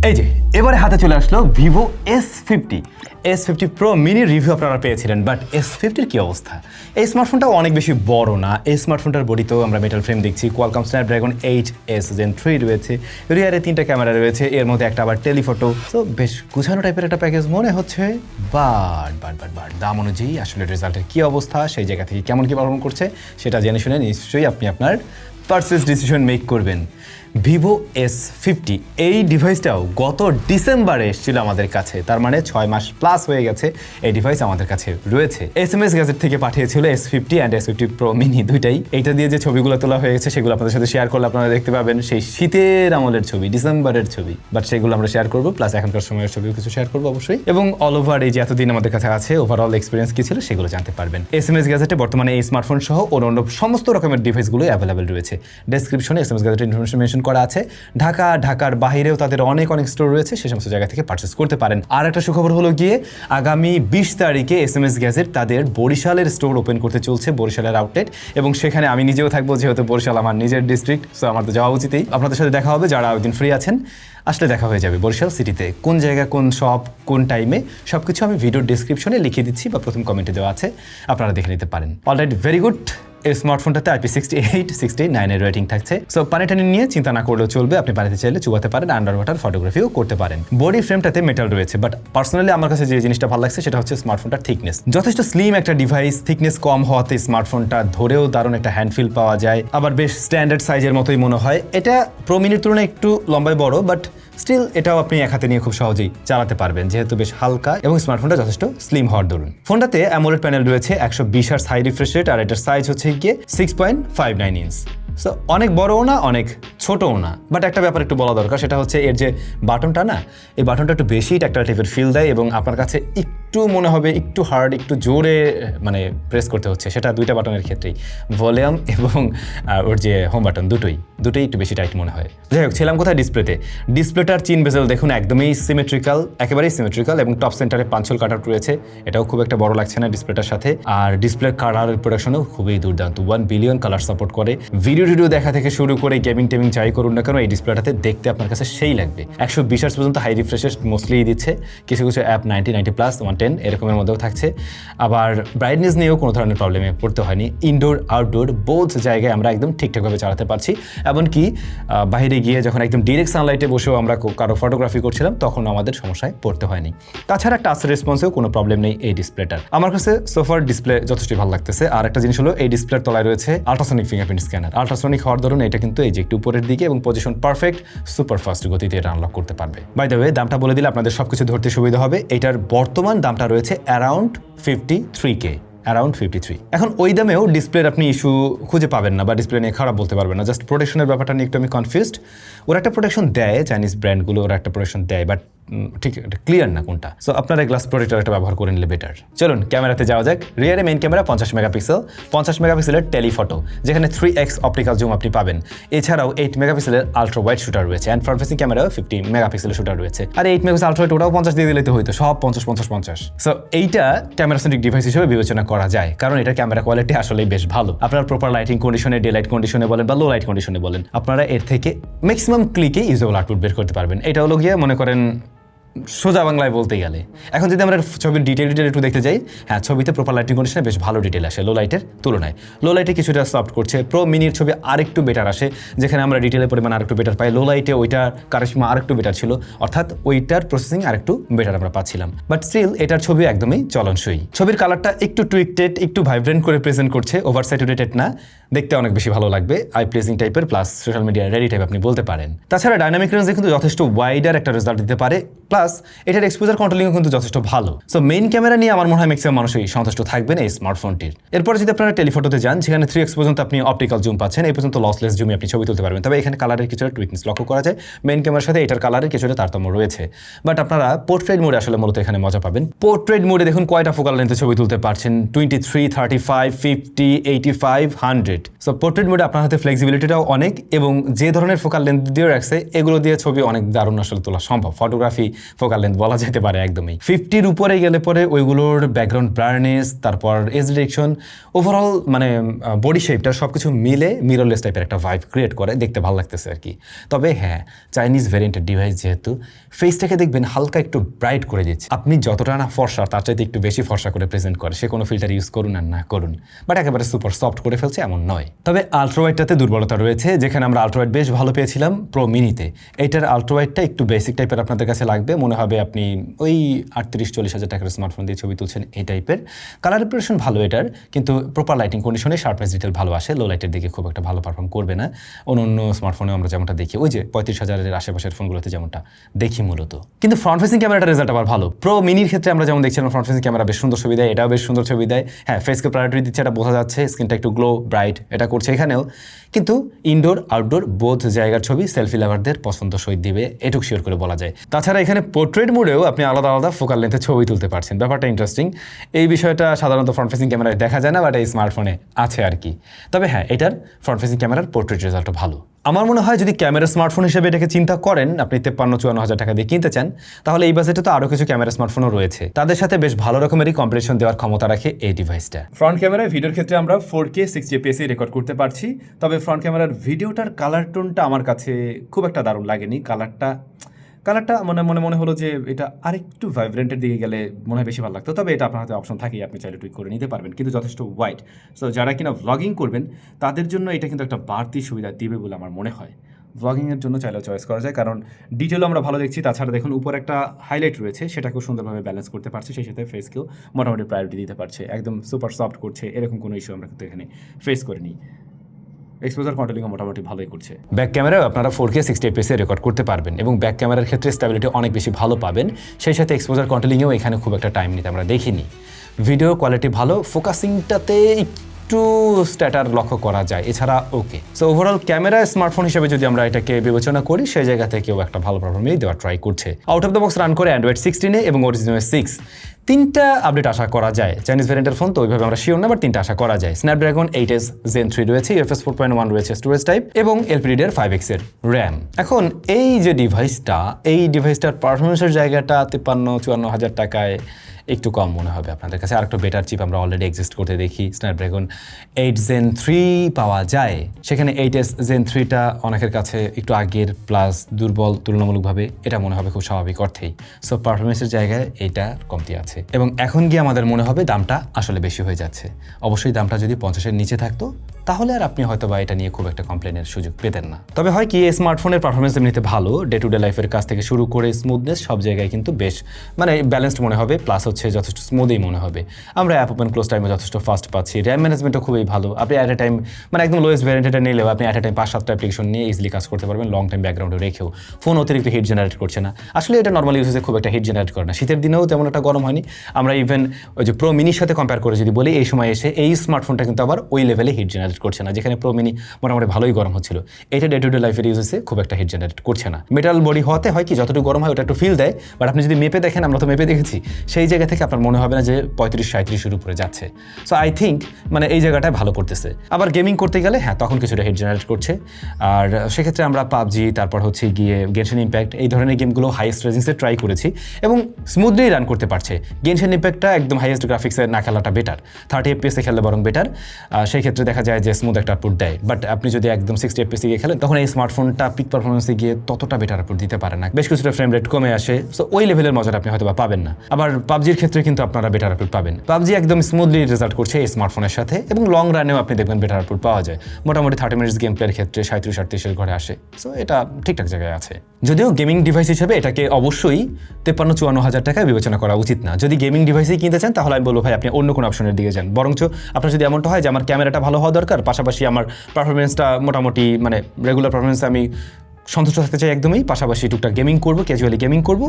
এই যে এবারে হাতে চলে আসলো Vivo S50 Pro mini review আপনারা পেয়েছিলেন, বাট S50 কি অবস্থা? এই স্মার্টফোনটা অনেক বেশি বড় না। এই স্মার্টফোনটার বডিতেও আমরা মেটাল ফ্রেম দেখছি, কোয়ালকম স্ন্যাপড্রাগন 8S Gen 3 রয়েছে, রিয়ারে 3টা ক্যামেরা রয়েছে, এর মধ্যে একটা আবার টেলিফটো। তো বেশ গুছানো টাইপের একটা প্যাকেজ মনে হচ্ছে, বাট দাম অনুযায়ী আসলে রেজাল্টের কি অবস্থা, সেই জায়গা থেকে কেমন কি পারফর্ম করছে সেটা জেনে শুনে নিশ্চয়ই আপনি আপনার পারচেজ ডিসিশন মেক করবেন। ভিভো S50 এই ডিভাইসটাও গত ডিসেম্বরে এসেছিল আমাদের কাছে, তার মানে 6 মাস প্লাস হয়ে গেছে এই ডিভাইস আমাদের কাছে রয়েছে। SMS গ্যাজেট থেকে পাঠিয়েছিল S50 and S50 Pro mini দুইটাই। এইটা দিয়ে যে ছবিগুলো তোলা হয়ে গেছে সেগুলো আপনাদের সাথে শেয়ার করলে আপনারা দেখতে পাবেন সেই শীতের আমলের ছবি, ডিসেম্বরের ছবি, বাট সেগুলো আমরা শেয়ার করবো, প্লাস এখনকার সময়ের ছবিও কিছু শেয়ার করবো অবশ্যই, এবং অল ওভার এই যে এতদিন আমাদের কাছে আছে ওভারঅল এক্সপিরিয়েন্স কি ছিল সেগুলো জানতে পারবেন। SMS গ্যাজেটে বর্তমানে এই স্মার্টফোন সহ অন্য সমস্ত রকমের ডিভাইসগুলো অ্যাভেলেবেল রয়েছে। ডেসক্রিপশনে SMS গ্যাজেটের ইনফরমেশন মেনশন করা আছে। ঢাকার বাইরেও তাদের অনেক স্টোর রয়েছে, সেই সমস্ত জায়গা থেকে পারচেস করতে পারেন। আর একটা সুখবর হলো গিয়ে আগামী 20 তারিখে SMS গ্যাজেট তাদের বরিশালের স্টোর ওপেন করতে চলছে, বরিশালের আউটলেট, এবং সেখানে আমি নিজেও থাকবো, যেহেতু বরিশাল আমার নিজের ডিস্ট্রিক্ট, সো আমার তো যাওয়া উচিতই। আপনাদের সাথে দেখা হবে যারা ওই দিন ফ্রি আছেন, আসলে দেখা হয়ে যাবে বরিশাল সিটিতে। কোন জায়গা, কোন শপ, কোন টাইমে, সব কিছু আমি ভিডিওর ডেসক্রিপশনে লিখে দিচ্ছি বা প্রথম কমেন্টে দেওয়া আছে, আপনারা দেখে নিতে পারেন। Alright, very good. এই স্মার্টফোনটাতে IP68 69 এর রেটিং থাকছে, সো পানি টানি নিয়ে চিন্তা না করলেও চলবে। আপনি পানিতে চাইলে চুবাতে পারেন, আন্ডার ওয়াটার ফটোগ্রাফিও করতে পারেন। বডি ফ্রেমটাতে মেটাল রয়েছে, বাট পার্সোনালি আমার কাছে যে জিনিসটা ভালো লাগছে সেটা হচ্ছে স্মার্টফোনটার থিকনেস। যথেষ্ট স্লিম একটা ডিভাইস, থিকনেস কম হওয়াতে স্মার্টফোনটা ধরেও দারুণ একটা হ্যান্ডফিল পাওয়া যায়, আবার বেশ স্ট্যান্ডার্ড সাইজের মতোই মনে হয়। এটা প্রো মিনির তুলনায় একটু লম্বায় বড়, বাট স্টিল এটাও আপনি এক হাতে নিয়ে খুব সহজেই চালাতে পারবেন, যেহেতু বেশ হালকা এবং স্মার্টফোনটা যথেষ্ট স্লিম হওয়ার দরুন। ফোনটাতে অ্যামোলেড প্যানেল রয়েছে, 120 হার্টজ হাই রিফ্রেশ রেট, আর এটার সাইজ হচ্ছে গিয়ে 6.59 ইঞ্চ। সো অনেক বড়ও না, অনেক ছোটও না, বাট একটা ব্যাপার একটু বলা দরকার, সেটা হচ্ছে এর যে বাটনটা না, এই বাটনটা একটু বেশি ট্যাকটাইল টাইপের ফিল দেয়, এবং আপনার কাছে একটু মনে হবে একটু হার্ড, একটু জোরে মানে প্রেস করতে হচ্ছে, সেটা দুইটা বাটনের ক্ষেত্রেই, ভলিউম এবং ওর যে হোম বাটন, দুটোই একটু বেশি টাইট মনে হয়। যাই হোক, ছিলাম কোথায়? ডিসপ্লেটার চিন বেজেল দেখুন, একদমই সিমেট্রিক্যাল, একেবারেই সিমেট্রিক্যাল, এবং টপ সেন্টারে পাঞ্চল কাট আউট রয়েছে, এটাও খুব একটা বড় লাগছে না ডিসপ্লেটার সাথে। আর ডিসপ্লের কালার প্রোডাকশনও খুবই দুর্দান্ত, 1 বিলিয়ন কালার সাপোর্ট করে। ভিডিও দেখা থেকে শুরু করে গেমিং টেমিং যাই করুন না কেন, এই ডিসপ্লেটাতে দেখতে আপনার কাছে সেই লাগবে। 120 হার্টজ পর্যন্ত হাই রিফ্রেশের মোস্টলি দিচ্ছে, কিছু অ্যাপ 90 প্লাস 110 এরকমের মধ্যেও থাকছে। আবার ব্রাইটনেস নিয়েও কোনো ধরনের প্রবলেমে পড়তে হয়নি। ইনডোর আউটডোর বোথ জায়গায় আমরা একদম ঠিকঠাকভাবে চালাতে পারছি, এমনকি বাইরে গিয়ে যখন একদম ডিরেক্ট সানলাইটে বসেও আমরা কারো ফটোগ্রাফি করছিলাম তখন আমাদের সমস্যায় পড়তে হয়নি। তাছাড়া টাচ রেসপন্সেও কোনো প্রবলেম নেই এই ডিসপ্লেটার। আমার কাছে সোফার ডিসপ্লে যথেষ্ট ভালো লাগতেছে। আর একটা জিনিস হলো, এই ডিসপ্লের তলায় রয়েছে আল্ট্রাসনিক ফিঙ্গারপ্রিন্ট স্ক্যানার। আল্ট্রাসনিক হওয়ার ধরুন এটা কিন্তু এই যে একটু উপরের দিকে এবং পজিশন পারফেক্ট, সুপার ফাস্ট গতিতে এটা আনলক করতে পারবে। বাই দ্য ওয়ে, দামটা বলে দিলে আপনাদের সবকিছু ধরতে সুবিধা হবে। এটার বর্তমান দামটা রয়েছে অ্যারাউন্ড 53K, অ্যারাউন্ড 53। এখন ওই দামেও ডিসপ্লের আপনি ইস্যু খুঁজে পাবেন না, বা ডিসপ্লে নিয়ে খারাপ বলতে পারবেন না। জাস্ট প্রোটেকশনের ব্যাপারটা নিয়ে একটু আমি কনফিউজড। ওরা একটা প্রোটেকশন দেয়, চাইনিজ ব্র্যান্ডগুলো ওরা একটা প্রোটেকশন দেয়, বাট ঠিক এটা ক্লিয়ার না কোনটা। সো আপনারা গ্লাস প্রোটেক্টর একটা ব্যবহার করে নিলে বেটার। চলুন ক্যামেরাতে যাওয়া যাক। রিয়ারে মেইন ক্যামেরা 50 মেগাপিক্সেল, 50 মেগাপিক্সেলের টেলিফটো, যেখানে 3x অপটিক্যাল জুম আপনি পাবেন। এছাড়াও 8 মেগাপিক্সেলের আলট্রা ওয়াইড শুটার রয়েছে, অ্যান্ড ফ্রন্ট ফেসিং ক্যামেরাও 50 মেগাপিক্সেলের শুটার রয়েছে। আর 8 মেগাপিক্সেল আলট্রা ওয়াইড ওটাও 50 দিয়ে দিলে তো হইতো, সব 50। সো এইটা ক্যামেরা সেন্ট্রিক ডিভাইস হিসেবে বিবেচনা করা যায়, কারণ এটা ক্যামেরা কোয়ালিটি আসলেই বেশ ভালো। আপনার প্রপার লাইটিং কন্ডিশনে, ডে লাইট কন্ডিশনে বলেন বা লো লাইট কন্ডিশনে বলেন, আপনারা এর থেকে ম্যাক্সিমাম ক্লিকে ইউজেবল আউটপুট বের করতে পারবেন। এটা হলো গিয়ে মনে করেন সোজা বাংলায় বলতে গেলে। এখন যদি আমরা ছবির ডিটেল একটু দেখতে যাই, হ্যাঁ, ছবিতে প্রপার লাইটিং কন্ডিশনে বেশ ভালো ডিটেল আসে লো লাইটের তুলনায়। লো লাইটে কিছুটা সফট করছে, প্রো মিনির ছবি আরেকটু বেটার আসে, যেখানে আমরা ডিটেলের পরিমাণ আরেকটু বেটার পাই। লো লাইটে ওইটার কারিশমা আরেকটু বেটার ছিল, অর্থাৎ ওইটার প্রসেসিং আরেকটু বেটার আমরা পাচ্ছিলাম, বাট স্টিল এটার ছবি একদমই চলনসই। ছবির কালারটা একটু টুইকটেড, একটু ভাইব্রেন্ট করে প্রেজেন্ট করছে, ওভার স্যাচুরেটেড না, দেখতে অনেক বেশি ভালো লাগবে, আই প্লেজিং টাইপের, plus social media ready type আপনি বলতে পারেন। তাছাড়া ডাইনামিক রেঞ্জে কিন্তু যথেষ্ট ওয়াইডার একটা রেজাল্ট দিতে পারে, প্লাস এটার এক্সপোজার কন্ট্রোলিংও কিন্তু যথেষ্ট ভালো। সো মেইন ক্যামেরা নিয়ে আমার মনে হয় ম্যাক্সিমাম মানুষই সন্তুষ্ট থাকবেন এই স্মার্টফোনটির। এরপরে যদি আপনারা টেলিফটোতে যান, যেখানে 3x পর্যন্ত আপনি অপটিক্যাল জুম পাচ্ছেন, এই পর্যন্ত লসলেস জুমে আপনি ছবি তুলতে পারবেন। তবে এখানে কালারের কিছুটা টুইকনেস লক্ষ্য করা যায়, মেইন ক্যামেরার সাথে এটার কালারের কিছুটা তারতম্য রয়েছে, বাট আপনারা পোর্ট্রেট মোডে আসলে মূলত এখানে মজা পাবেন। পোর্ট্রেট মোডে দেখুন কয়টা ফোকাল লেন্থে ছবি তুলতে পারছেন, 23, 35, 50, 85, 100। সো পোর্ট্রেট মোডে আপনার হাতে ফ্লেক্সিবিলিটিটাও অনেক, এবং যে ধরনের ফোকাল লেন্থ দিয়ে রাখছে এগুলো দিয়ে ছবি অনেক দারুণ আসলে তোলা সম্ভব। ফটোগ্রাফি ফোকাল লেন্থ বলা যেতে পারে একদমই। 50-র উপরে গেলে পরে ওইগুলোর ব্যাকগ্রাউন্ড ব্রাইটনেস, তারপর এজ ডিরেকশন, ওভারঅল মানে বডি শেপটা সব কিছু মিলে মিররলেস টাইপের একটা ভাইব ক্রিয়েট করে, দেখতে ভালো লাগতেছে আর কি। তবে হ্যাঁ, চাইনিজ ভ্যারিয়েন্টের ডিভাইস যেহেতু ফেসটাকে দেখবেন হালকা একটু ব্রাইট করে দিচ্ছে। আপনি যতটা না ফর্সা তার চাইতে একটু বেশি ফর্সা করে প্রেজেন্ট করে, সে কোনো ফিল্টার ইউজ করুন আর না করুন, বাট একেবারে সুপার সফট করে ফেলছে এমন নয়। তবে আলট্রাওয়াইডটাতে দুর্বলতা রয়েছে, যেখানে আমরা আলট্রাওয়াইড বেশ ভালো পেয়েছিলাম প্রো মিনিতে। এইটার আলট্রাওয়াইডটা একটু বেসিক টাইপের আপনাদের কাছে লাগবে, মনে হবে আপনি ওই 38-40 হাজার টাকার স্মার্টফোন দিয়ে ছবি তুলছেন এই টাইপের। কালার রিপ্রেজেন্টেশন ভালো এটার, কিন্তু প্রপার লাইটিং কন্ডিশনে শার্পনেস ডিটেল ভালো আসে, লো লাইটের দিকে খুব একটা ভালো পারফর্ম করবে না। অন্য স্মার্টফোনে আমরা যেমনটা দেখি ওই যে 35,000-এর আশেপাশের ফোনগুলোতে যেমনটা দেখি মূলত। কিন্তু ফ্রন্ট ফেসিং ক্যামেরাটার রেজাল্ট আবার ভালো। প্রো মিনির ক্ষেত্রে আমরা যেমন দেখছিলাম ফ্রন্ট ফেসিং ক্যামেরা বেশ সুন্দর ছবি দেয়, এটাও বেশ সুন্দর ছবি দেয়। হ্যাঁ, ফেসকে প্রায়োরিটি দিচ্ছে, এটা বোঝা যাচ্ছে, স্ক্রিনটা একটু গ্লো ব্রাইট এটা করছে এখানেও। কিন্তু ইনডোর আউটডোর বোথ জায়গার ছবি সেলফি লাভারদের পছন্দসই দিবে, এটুকু শিওর করে বলা যায়। তাছাড়া এখানে পোর্ট্রেট মোডেও আপনি আলাদা আলাদা ফোকাল লেন্থে ছবি তুলতে পারছেন, ব্যাপারটা ইন্টারেস্টিং। এই বিষয়টা সাধারণত ফ্রন্ট ফেসিং ক্যামেরায় দেখা যায় না, বাট এই স্মার্টফোনে আছে আর কি। তবে হ্যাঁ, এটার ফ্রন্ট ফেসিং ক্যামেরার পোর্ট্রেট রেজাল্টও ভালো। আমার মনে হয় যদি ক্যামেরা স্মার্টফোন হিসেবে এটাকে চিন্তা করেন, আপনি 53-54 হাজার টাকা দিয়ে কিনতে চান, তাহলে এই বাজেটে তো আরও কিছু ক্যামেরা স্মার্টফোনও রয়েছে, তাদের সাথে বেশ ভালো রকমেরই কম্পিটিশন দেওয়ার ক্ষমতা রাখে এই ডিভাইসটা। ফ্রন্ট ক্যামেরায় ভিডিওর ক্ষেত্রে আমরা 4K 60 fps রেকর্ড করতে পারছি। তবে ফ্রন্ট ক্যামেরার ভিডিওটার কালার টোনটা আমার কাছে খুব একটা দারুণ লাগেনি। কালারটা মনে হলো যে এটা আরেকটু ভাইব্রেন্টের দিকে গেলে মনে হয় বেশি ভালো লাগতো। তবে এটা আপনার হাতে অপশন থাকেই, আপনি চাইলে টুইক করে নিতে পারবেন, কিন্তু যথেষ্ট হোয়াইট। সো যারা কিনা ভ্লগিং করবেন তাদের জন্য এটা কিন্তু একটা বাড়তি সুবিধা দিবে বলে আমার মনে হয়। ভ্লগিংয়ের জন্য চাইলেও চয়েস করা যায়, কারণ ডিটেলও আমরা ভালো দেখছি। তাছাড়া দেখুন উপর একটা হাইলাইট রয়েছে, সেটাকেও সুন্দরভাবে ব্যালেন্স করতে পারছে, সেই সাথে ফেসকেও মোটামুটি প্রায়োরিটি দিতে পারছে, একদম সুপার সফট করছে, এরকম কোনো ইস্যু আমরা কিন্তু এখানে ফেস করিনি। এক্সপোজার কন্ট্রোলিংও মোটামুটি ভালোই করছে। ব্যাক ক্যামেরাও আপনারা 4K 60 fps রেকর্ড করতে পারবেন, এবং ব্যাক ক্যামেরার ক্ষেত্রে স্টেবিলিটি অনেক বেশি ভালো পাবেন। সেই সাথে এক্সপোজার কন্ট্রোলিংয়েও এখানে খুব একটা টাইম নিতে আমরা দেখিনি। ভিডিও কোয়ালিটি ভালো, ফোকাসিংটাতে একটু স্ট্যাটার লক্ষ্য করা যায়, এছাড়া ওকে। সো ওভারঅল ক্যামেরা স্মার্টফোন হিসেবে যদি আমরা এটাকে বিবেচনা করি, সেই জায়গা থেকেও একটা ভালো পারফরমেন্স দেওয়ার ট্রাই করছে। Out of the box run করে অ্যান্ড্রয়েড 16-এ এবং অরিজিনাল 6 তিনটা আপডেট আশা করা যায়। চাইনিজ ভ্যারিয়েন্টের ফোন তো ওইভাবে আমরা শিওর না, বাট তিনটা আশা করা যায়। স্ন্যাপড্রাগন 8s Gen 3 রয়েছে, UFS 4.1 রয়েছে স্টোরেজ টাইপ, এবং LPDDR 5X এর র্যাম। এখন এই যে ডিভাইসটার পারফরমেন্সের জায়গাটা 53-54 হাজার টাকায় একটু কম মনে হবে আপনাদের কাছে। আরেকটু বেটার চিপ আমরা অলরেডি এক্সিস্ট করতে দেখি, স্ন্যাপড্রাগন 8 Gen 3 পাওয়া যায়, সেখানে 8s Gen 3টা অনেকের কাছে একটু আগের প্লাস দুর্বল তুলনামূলকভাবে, এটা মনে হবে খুব স্বাভাবিক অর্থেই। সো পারফরমেন্সের জায়গায় এইটা কমতি আছে, এবং এখন গিয়ে আমাদের মনে হবে দামটা আসলে বেশি হয়ে যাচ্ছে। অবশ্যই দামটা যদি 50-এর নিচে থাকতো তাহলে আর আপনি হয়তো বা এটা নিয়ে খুব একটা কমপ্লেনের সুযোগ পেতেন না। তবে হয় কি, এই স্মার্টফোনের পারফরমেন্স এমনিতে ভালো, ডে টু ডে লাইফের কাছ থেকে শুরু করে স্মুথনেস সব জায়গায় কিন্তু বেশ ব্যালেন্সড মনে হবে, প্লাস হচ্ছে যথেষ্ট স্মুথই মনে হবে। আমরা অ্যাপ ওপেন ক্লোজ টাইমে যথেষ্ট ফাস্ট পাচ্ছি, র্যাম ম্যানেজমেন্টও খুবই ভালো। আপনি অ্যাট এ টাইম একদম লোয়েস্ট ভ্যারিয়েন্টটা নিলেও আপনি অ্যাট এ টাইম 5-7টা অ্যাপ্লিকেশন নিয়ে ইজিলি কাজ করতে পারবেন, লং টাইম ব্যাকগ্রাউন্ডে রেখেও। ফোন অতিরিক্ত হিট জেনারেট করছে না, আসলে এটা নর্মাল ইউজেসে খুব একটা হিট জেনারেট করে না, শীতের দিনেও তেমন একটা গরম হয়নি। আমরা ইভেন ওই যে প্রো মিনির সাথে কম্পেয়ার করে যদি বলি, এই সময় এসে এই স্মার্টফোনটা কিন্তু আবার ওই লেভেলে হিট জেনারেট করছে না, যেখানে প্রো মিনি মোটামুটি ভালোই গরম হচ্ছিল। এটা ডে টু ডে লাইফের ইউজেসে খুব একটা হিট জেনারেট করছে না। মেটাল বডি হওয়াতে হয় কি, যতটুকু গরম হয় ওটা একটু ফিল দেয়, বাট আপনি যদি মেপে দেখেন, আমরা তো মেপে দেখেছি, সেই জায়গা থেকে আপনার মনে হবে না যে 35-37-এর উপরে যাচ্ছে। সো আই থিঙ্ক এই জায়গাটায় ভালো করতেছে। আবার গেমিং করতে গেলে হ্যাঁ, তখন কিছুটা হিট জেনারেট করছে। আর সেক্ষেত্রে আমরা পাবজি, তারপর হচ্ছে গিয়ে গেনশন ইম্প্যাক্ট, এই ধরনের গেমগুলো হাইয়েস্ট রেজিংসে ট্রাই করেছি এবং স্মুথলি রান করতে পারছে। গেনশন ইম্প্যাক্টটা একদম হাইয়েস্ট গ্রাফিক্সে না খেলাটা বেটার, 30 FPS খেললে বরং বেটার। সেই ক্ষেত্রে দেখা যায় যে স্মুথ একটা আউটপুট দেয়, বাট আপনি যদি একদম 60 FPS গিয়ে খেলেন, তখন এই স্মার্টফোনটা পিক পারফরমেন্সে গিয়ে ততটা বেটার আউটপুট দিতে পারে না, বেশ কিছুটা ফ্রেম রেট কমে আসে। সো ওই লেভেলের মজাটা আপনি হয়তো বা পাবেন না। আবার পাবজির ক্ষেত্রে কিন্তু আপনারা বেটার আউটপুট পাবেন। পাবজি একদম স্মুথলি রেজাল্ট করছে এই স্মার্টফোনের সাথে, এবং লং রানেও আপনি দেখবেন বেটার আউটপুট পাওয়া যায়। মোটামুটি 30 মিনিটস গেম প্লের ক্ষেত্রে 37-38-এর ঘরে আসে। সো এটা ঠিকঠাক জায়গায় আছে। যদিও গেমিং ডিভাইস হিসেবে এটাকে অবশ্যই 53-54 হাজার টাকায় বিবেচনা করা উচিত না। যদি গেমিং ডিভাইসই কিনতে চান, তাহলে আমি বলবো ভাই আপনি অন্য কোনো অপশনের দিকে যান। বরঞ্চ আপনার যদি এমনটা হয় যে আমার ক্যামেরাটা ভালো হওয়া দরকার, পাশাপাশি আমার পারফরমেন্সটা মোটামুটি রেগুলার পারফরমেন্স আমি সন্তুষ্ট থাকতে চাই একদমই, পাশাপাশি টুকটাক গেমিং করবো, ক্যাজুয়ালি গেমিং করবো,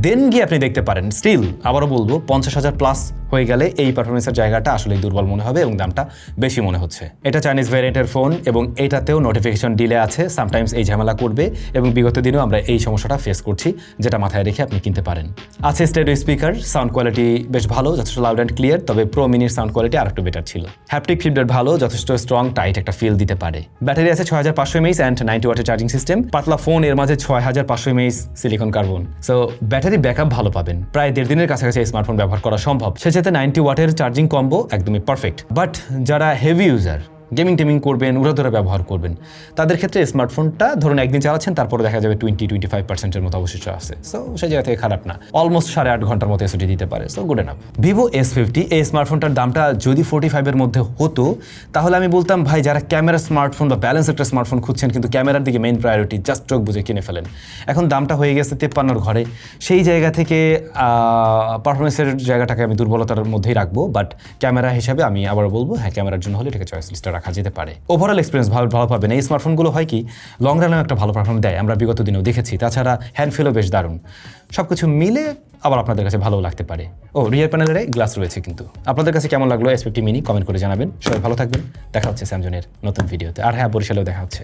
দেন গিয়ে আপনি দেখতে পারেন। স্টিল আবারও বলবো 50,000 প্লাস হয়ে গেলে এই পারফরমেন্সের জায়গাটা আসলেই দুর্বল মনে হবে এবং দামটা বেশি মনে হচ্ছে। এটা চাইনিজ ভ্যারিয়েন্টের ফোন এবং এটাতেও নোটিফিকেশন ডিলে আছে, সামটাইমস এই ঝামেলা করবে, এবং বিগত দিনেও আমরা এই সমস্যাটা ফেস করছি, যেটা মাথায় রেখে আপনি কিনতে পারেন। আছে স্টেরিও স্পিকার, সাউন্ড কোয়ালিটি বেশ ভালো, যথেষ্ট লাউড অ্যান্ড ক্লিয়ার, তবে প্রো মিনির সাউন্ড কোয়ালিটি আরেকটু বেটার ছিল। হ্যাপটিক ফিডব্যাক ভালো, যথেষ্ট স্ট্রং টাইট একটা ফিল দিতে পারে। ব্যাটারি আছে 6500 mAh অ্যান্ড 90 ওয়াটের চার্জিং সিস্টেম, পাতলা ফোন, এর মাঝে 6500 mAh silicon carbon. So battery backup ভালো পাবেন, প্রায় 1.5 দিনের কাছাকাছি এই স্মার্টফোন ব্যবহার করা সম্ভব। সেক্ষেত্রে 90 ওয়াটের চার্জিং কম্বো একদমই পারফেক্ট। বাট যারা হেভি ইউজার, গেমিং টেমিং করবেন, উড়াধুরা ব্যবহার করবেন, তাদের ক্ষেত্রে স্মার্টফোনটা ধরুন একদিন চালাচ্ছেন, তারপরে দেখা যাবে 20-25% মতো অবশিষ্ট আছে। সো সেই জায়গা থেকে খারাপ না, অলমোস্ট 8.5 ঘন্টার মতো এসওটি দিতে পারে। So good enough. Vivo S50 এই স্মার্টফোনটার দামটা যদি 45 এর মধ্যে হতো, তাহলে আমি বলতাম ভাই যারা ক্যামেরা স্মার্টফোন বা ব্যালেন্স একটা স্মার্টফোন খুঁজছেন কিন্তু ক্যামেরার দিকে মেইন প্রায়োরিটি, জাস্ট চোখ বুঝে কিনে ফেলেন। এখন দামটা হয়ে গেছে 53 ঘরে, সেই জায়গা থেকে পারফরমেন্সের জায়গাটাকে আমি দুর্বলতার মধ্যেই রাখবো। বাট ক্যামেরা হিসাবে আমি আবার বলবো হ্যাঁ, ক্যামেরার জন্য হলে এটাকে চয়েস লিস্টে রাখা যেতে পারে। ওভারঅল এক্সপিরিয়েন্স ভালো পাবেন। এই স্মার্টফোনগুলো হয় কি লং রানেও একটা ভালো পারফরমেন্স দেয়, আমরা বিগত দিনেও দেখেছি। তাছাড়া হ্যান্ডফিলও বেশ দারুণ। সব কিছু মিলে আবার আপনাদের কাছে ভালো লাগতে পারে। রিয়ার প্যানেলের গ্লাস রয়েছে কিন্তু। আপনাদের কাছে কেমন লাগলো S50 মিনি কমেন্ট করে জানাবেন। সবাই ভালো থাকবেন, দেখা হচ্ছে স্যামসংয়ের নতুন ভিডিওতে। আর হ্যাঁ, বরিশালেও দেখা হচ্ছে।